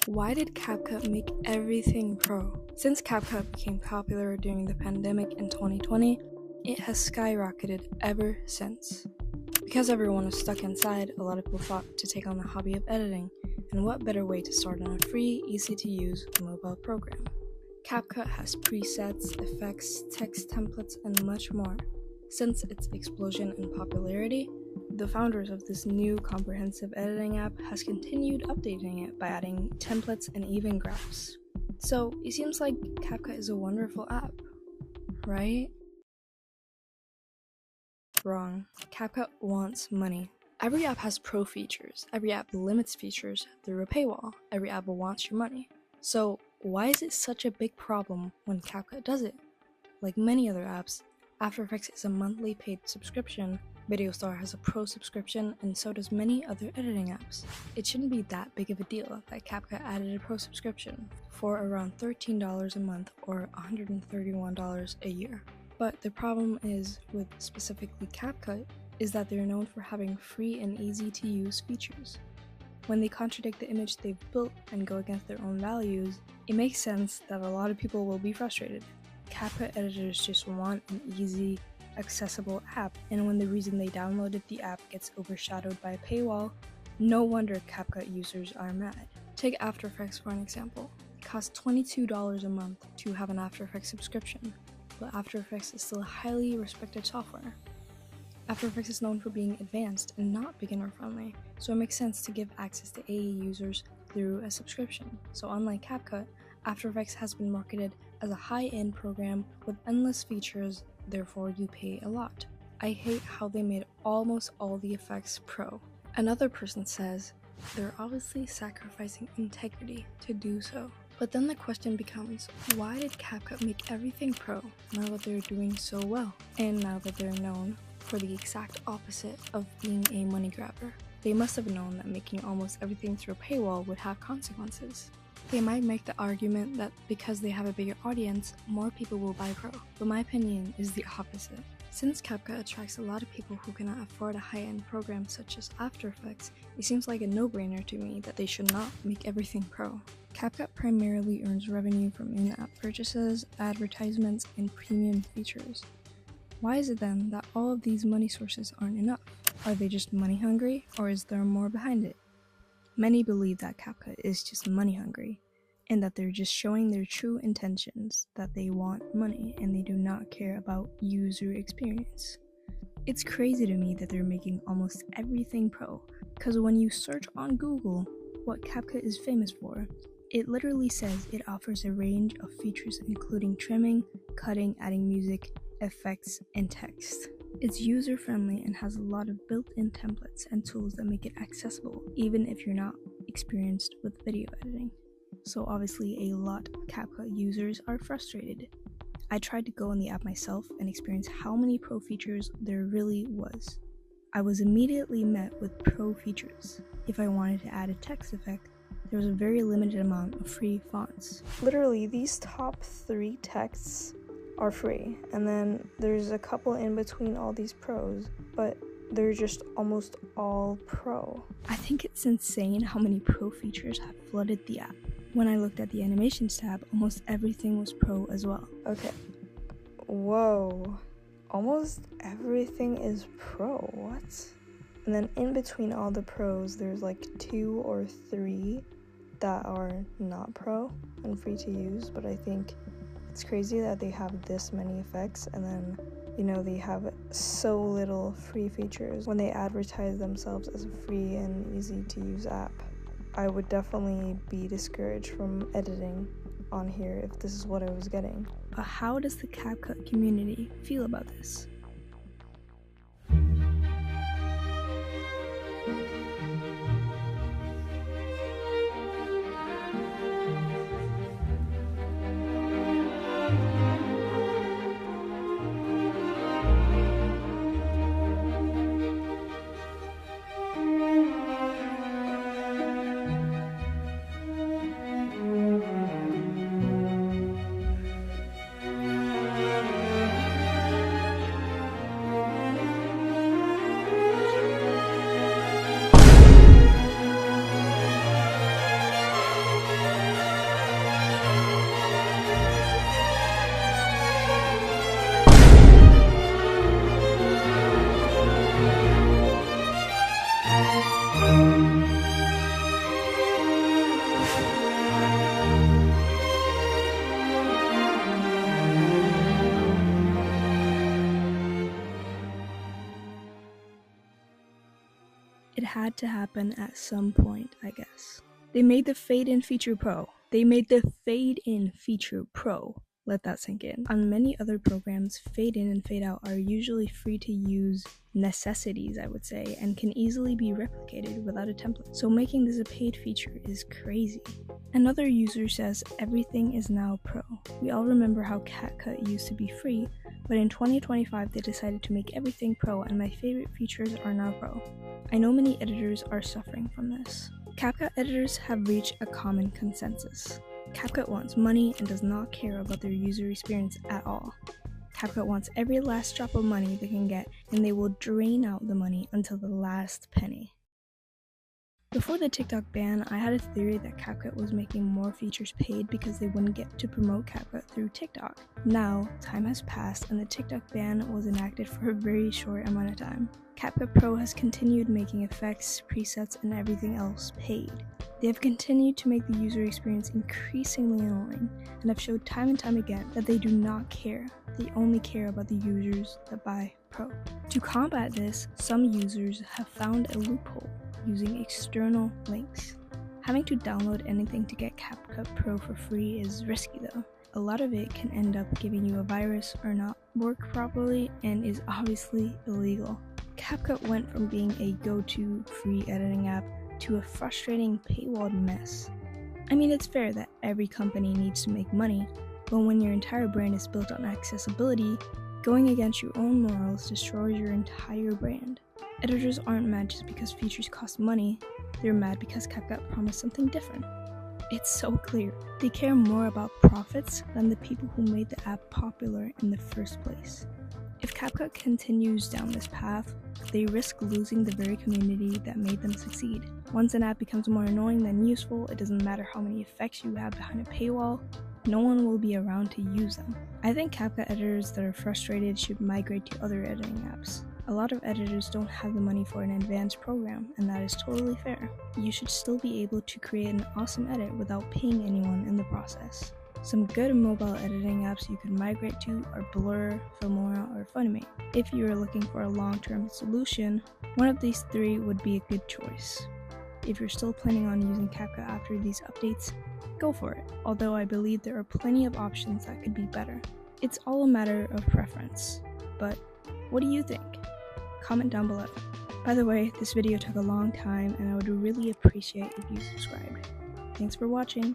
Why did Capcut make everything pro? Since Capcut became popular during the pandemic in 2020, it has skyrocketed ever since. Because everyone was stuck inside, a lot of people thought to take on the hobby of editing, and what better way to start on a free, easy-to-use mobile program? Capcut has presets, effects, text templates, and much more. Since its explosion in popularity, the founders of this new comprehensive editing app has continued updating it by adding templates and even graphs. So it seems like Capcut is a wonderful app, right? Wrong. Capcut wants money. Every app has pro features. Every app limits features through a paywall. Every app wants your money. So why is it such a big problem when Capcut does it? Like many other apps, After Effects is a monthly paid subscription, Video Star has a pro subscription, and so does many other editing apps. It shouldn't be that big of a deal that Capcut added a pro subscription for around $13 a month or $131 a year. But the problem is with specifically Capcut is that they're known for having free and easy to use features. When they contradict the image they've built and go against their own values, it makes sense that a lot of people will be frustrated. Capcut editors just want an easy, accessible app, and when the reason they downloaded the app gets overshadowed by a paywall, no wonder Capcut users are mad. Take After Effects for an example. It costs $22 a month to have an After Effects subscription, but After Effects is still a highly respected software. After Effects is known for being advanced and not beginner-friendly, so it makes sense to give access to AE users through a subscription. So unlike Capcut, After Effects has been marketed as a high-end program with endless features, therefore you pay a lot. I hate how they made almost all the effects pro. Another person says, they're obviously sacrificing integrity to do so. But then the question becomes, why did Capcut make everything pro now that they're doing so well? And now that they're known for the exact opposite of being a money grabber. They must have known that making almost everything through a paywall would have consequences. They might make the argument that because they have a bigger audience, more people will buy pro, but my opinion is the opposite. Since Capcut attracts a lot of people who cannot afford a high-end program such as After Effects, it seems like a no-brainer to me that they should not make everything pro. Capcut primarily earns revenue from in-app purchases, advertisements, and premium features. Why is it then that all of these money sources aren't enough? Are they just money hungry, or is there more behind it? Many believe that Capcut is just money hungry, and that they're just showing their true intentions, that they want money and they do not care about user experience. It's crazy to me that they're making almost everything pro, because when you search on Google what Capcut is famous for, it literally says it offers a range of features including trimming, cutting, adding music, effects, and text. It's user-friendly and has a lot of built-in templates and tools that make it accessible, even if you're not experienced with video editing. So obviously a lot of Capcut users are frustrated. I tried to go on the app myself and experience how many pro features there really was. I was immediately met with pro features. If I wanted to add a text effect, there was a very limited amount of free fonts. Literally, these top 3 texts are free, and then there's a couple in between all these pros, but they're just almost all pro. I think it's insane how many pro features have flooded the app. When I looked at the animations tab, almost everything was pro as well. Okay. Whoa. Almost everything is pro. What? And then in between all the pros, there's like 2 or 3 that are not pro and free to use, but I think it's crazy that they have this many effects and then, they have so little free features when they advertise themselves as a free and easy to use app. I would definitely be discouraged from editing on here if this is what I was getting. But how does the Capcut community feel about this? had to happen at some point, I guess. They made the fade-in feature pro. Let that sink in. On many other programs, fade in and fade out are usually free to use necessities, I would say, and can easily be replicated without a template. So making this a paid feature is crazy. Another user says everything is now pro. We all remember how Capcut used to be free, but in 2025 they decided to make everything pro, and my favorite features are now pro. I know many editors are suffering from this. Capcut editors have reached a common consensus. Capcut wants money and does not care about their user experience at all. Capcut wants every last drop of money they can get, and they will drain out the money until the last penny. Before the TikTok ban, I had a theory that Capcut was making more features paid because they wouldn't get to promote Capcut through TikTok. Now, time has passed and the TikTok ban was enacted for a very short amount of time. Capcut Pro has continued making effects, presets, and everything else paid. They have continued to make the user experience increasingly annoying, and have showed time and time again that they do not care. They only care about the users that buy Pro. To combat this, some users have found a loophole using external links. Having to download anything to get Capcut Pro for free is risky though. A lot of it can end up giving you a virus or not work properly and is obviously illegal. Capcut went from being a go-to free editing app to a frustrating paywalled mess. I mean, it's fair that every company needs to make money, but when your entire brand is built on accessibility, going against your own morals destroys your entire brand. Editors aren't mad just because features cost money, they're mad because Capcut promised something different. It's so clear. They care more about profits than the people who made the app popular in the first place. If Capcut continues down this path, they risk losing the very community that made them succeed. Once an app becomes more annoying than useful, it doesn't matter how many effects you have behind a paywall, no one will be around to use them. I think Capcut editors that are frustrated should migrate to other editing apps. A lot of editors don't have the money for an advanced program, and that is totally fair. You should still be able to create an awesome edit without paying anyone in the process. Some good mobile editing apps you could migrate to are Blur, Filmora, or Funimate. If you are looking for a long-term solution, one of these three would be a good choice. If you're still planning on using Capcut after these updates, go for it, although I believe there are plenty of options that could be better. It's all a matter of preference, but what do you think? Comment down below. By the way, this video took a long time and I would really appreciate if you subscribed. Thanks for watching.